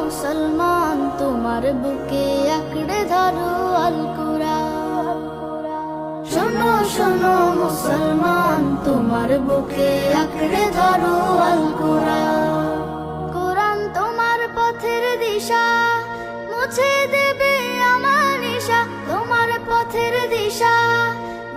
মুসলমান তোমার বুকে আঁকড়ে ধরো আল কুরআন। শোনো শোনো মুসলমান তোমার বুকে আঁকড়ে ধরো আল কুরআন। কুরআন তোমার পথের দিশা, মুছে দেবে আমার নিশা। তোমার পথের দিশা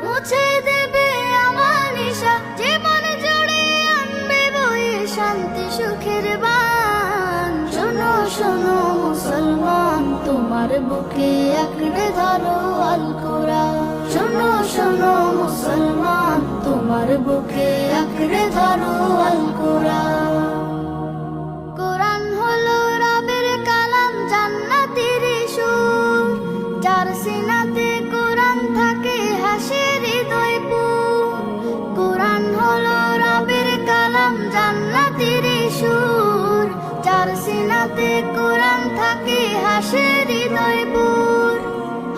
মুছে দেবে আমার নিশা। জীবন জুড়ে আনবে বয়ে শান্তি সুখের বান। শোনো শোনো মুসলমান তোমার বুকে আঁকড়ে ধরো আল কুরআন। শোনো শোনো মুসলমান তোমার বুকে আঁকড়ে ধরো আল কুরআন। কুরআন হলো রবের কালাম, জান্নাতের সুর। যার সিনাতে কুরআন থাকে হাসে হৃদয় পুর। কুরআন হলো রবের কালাম, জান্নাতের সুর। যার সিনাতে কুরআন থাকে হাসে হৃদয় পুর।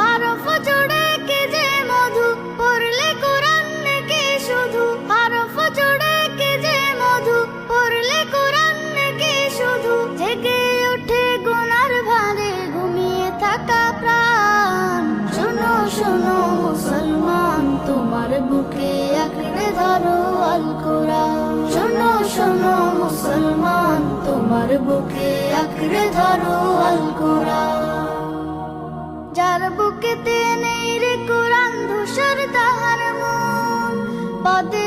হরফ জোড়ে কে যে মধু, পড়লে কুরআন নাকি শুধু। হরফ জোড়ে কে যে মধু, পড়লে কুরআন নাকি শুধু। জেগে ওঠে গুনার ভারে ঘুমিয়ে থাকা প্রাণ। শোনো শোনো মুসলমান তোমার বুকে আঁকড়ে ধরো আল কুরআন। শোনো শোনো মুসলমান তোমার বুকে আঁকড়ে ধরো আল কুরআন। যার বুকেতে নেই রে কুরআন, ধূসর তাহার মন। পদে